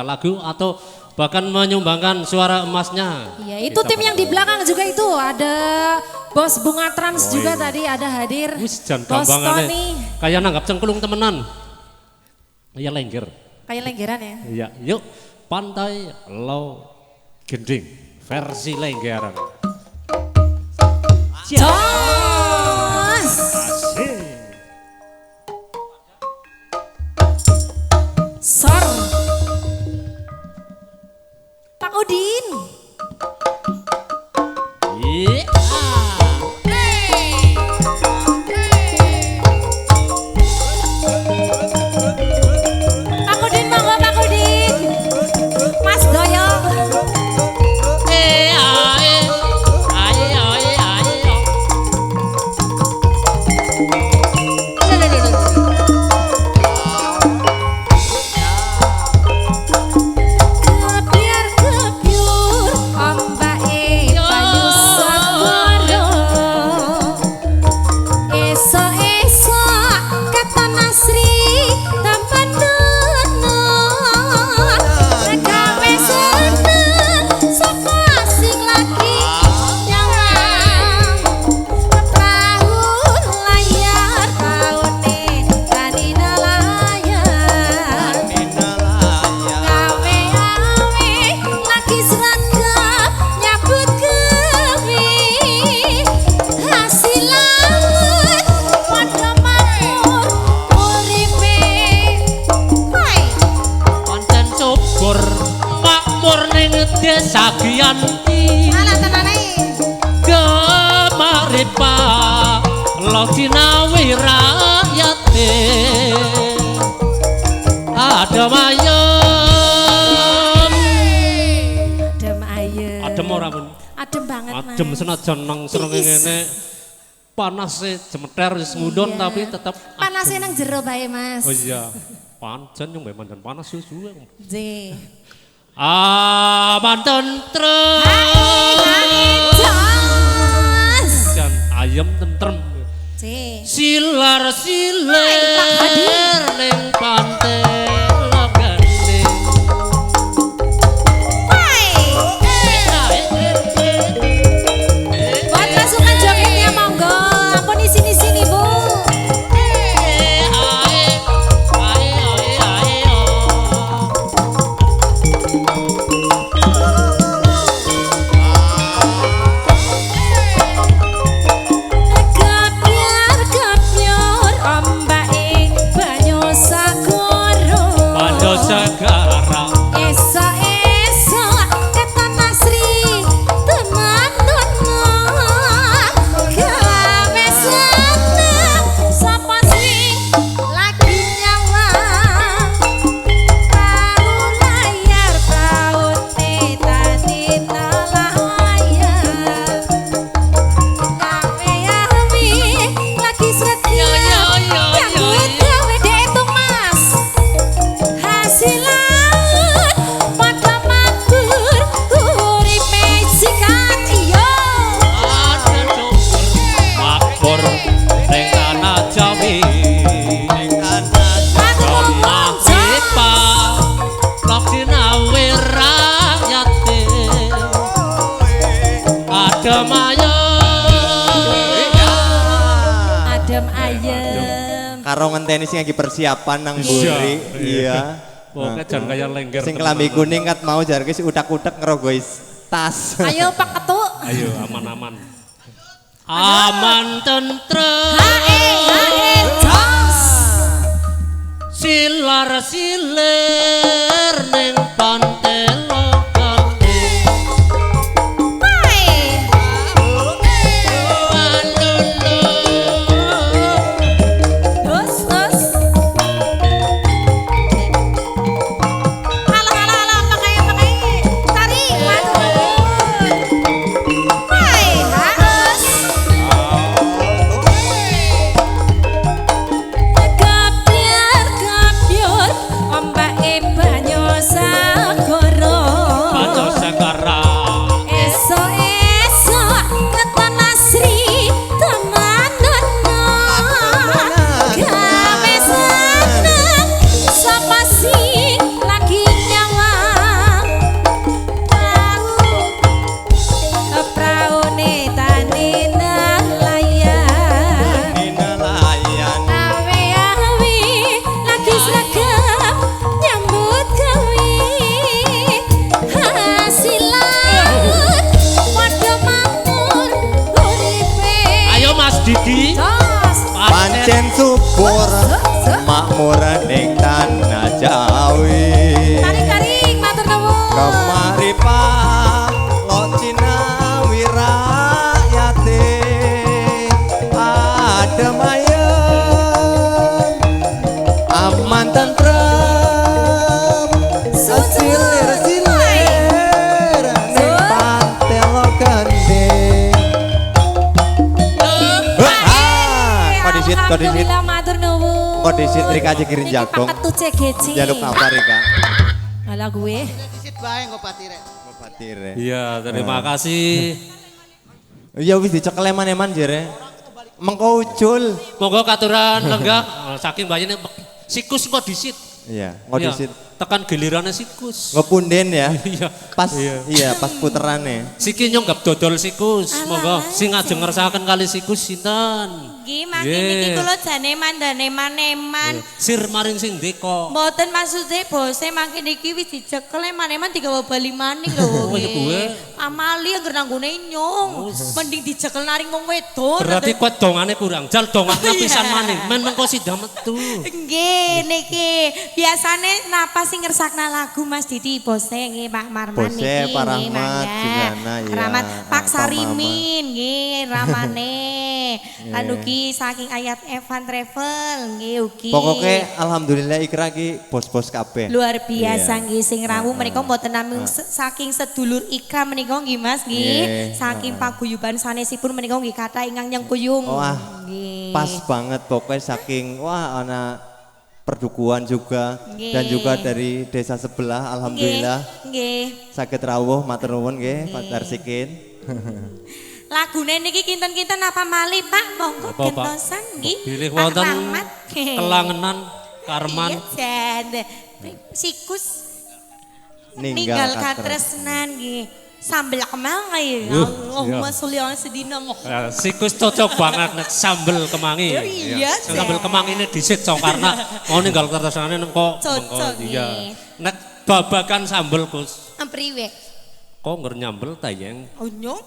lagu atau bahkan menyumbangkan suara emasnya. Iya, itu tim yang di belakang juga itu ada Bos Bunga Trans juga tadi ada hadir. Wis jan Bos gampangane. Tony. Kayak nanggap cengkulung temenan. Iya lengger. Kayak lenggeran ya. Iya, yuk Pantai Lau Gending versi lenggeran. Jos. Sor. Pak Udin. Iya. Pak Udin monggo Pak Udin. Mas Doyong. Kebiar kebiur ombake banyu sagara. Esok-esok kata Nasri tampan dono. Gawe seneng sapa sing lagi nyawang. Tahun layar taune tanina layar. Gawe-gawe lagi seragam nyambut gawe. Hasil laut padha makmur uripe. Hai. Pancen subur makmur ning desa Giyanti. Alah tenane. Gemaripa Lodinawi rakyate adem ayem. Adem ayem. Adem ora pun? Adem banget Mas. Adem senajan nang srengenge ngene panase jemeter wis ngundon Iya. tapi tetep Panasnya nang jero bae Mas. oh iya pancen yang mandan panas suwe. J. Aman tentrem. Jos. Jan ayem tentrem. J. Silar Pak siler Hadi. ning pantai Logending. Hai. Buat pasukan jogetnya monggo, ampun di sini Bu. Gabyar-gabyur ombake banyu sagara. Pando segara Esok-esok kata Nasri teman dono. Gawe seneng sapa sing lagi nyawang. Tahu layar taune tanita layar. Gawe-gawe lagi setia nyambut gawe diitung Mas. Hasil laut padha makmur uripe sikat iyo. ada subur makmur ning tanah Jawi. Aku ngomong Gemaripa Lodinawi rakyate adem ayem. adem ayem. Karo ngenteni sing lagi persiapan nang Iya, mburi. iya. Iya. Pokoknya jangan kayak lengger. Sing kelambi kuning kat mau jarke si utak-utak ngerogois tas. Ayo Pak Ketuk. Ayo aman-aman. Aman tentrem. Hae jos. Silar siler ning pantai Logending. Hai. Terus. Alah pakai. Tarik matur nuwun. Hai, harus. Gabyar-gabyur ombake banyu Alhamdulillah matur nuwun. Kok disit Rika aja kirim Niki jagung. paket tuh CGC. Jaluk apa Rika? Alah gue. Disit bae engko patire. Batire. Iya, terima kasih. Iya wis dicekel eman-eman jere. Mengko ucul. Monggo katuran lenggah saking banyaknya sikus kok disit. Iya, kok Iya, disit. tekan gilirannya sikus. Ngepunden ya. Iya. Pas iya pas puterane. Siki nyonggap dodol sikus, monggo sing ngajeng ngersakaken kali sikus sinten? Nggih, mangke niki kula jane mandane maneman. Sir maring sing ndeka. Mboten maksude bose mangke niki wis dicekel maneman digawa bali maning lho. Oh, ya kuwe. Amali anggere nanggone nyung. Mending dicekel naring wong wedon. Berarti kuat dongane kurang. Jal dongane pisan maning. Men mengko sida metu. Nggih niki biasane napa sing ngersakna lagu Mas Didi bose nggih Pak Marman Bose, niki. Pak nggih, Rahmat, mangga. Jumana, ya. Rahmat Pak Pak Sarimin nggih ramane. Lan ugi saking ayat Evan Travel nggih ugi. Pokoknya alhamdulillah Ikra ki bos-bos kabeh. Luar biasa nggih sing rawuh menika mboten namung saking sedulur Ikra menika nggih Mas nggih. Saking paguyuban sanesipun menika nggih kathah ingkang nyengkuyung. Wah, nggih. pas banget pokoknya saking wah anak perdukuhan juga dan Nggih. juga dari desa sebelah alhamdulillah Nggih. sakit rawuh matur nuwun nggih Pak Tarsikin. Lagune niki kinten-kinten apa malih Pak? Monggo Apa, Pak? gentosan nggih. Pilih Pak wonten Rahmat. kelangenan Karman. Iya, Jan. Sikus Ninggal ninggal katresnan. katresnan nggih. Sambel kemangi. Yuh, Allahumma iya. sholli ala sedina Muhammad. Ya, sikus cocok banget nek sambel kemangi. Iya, Jan. Sambel kemangi ini disit cong karena mau ninggal kertasane nengko. Cocok, Iya. nggih. Nek babakan sambel Gus. Ampriwe. Kok ngernyambel tayeng. Oh nyong.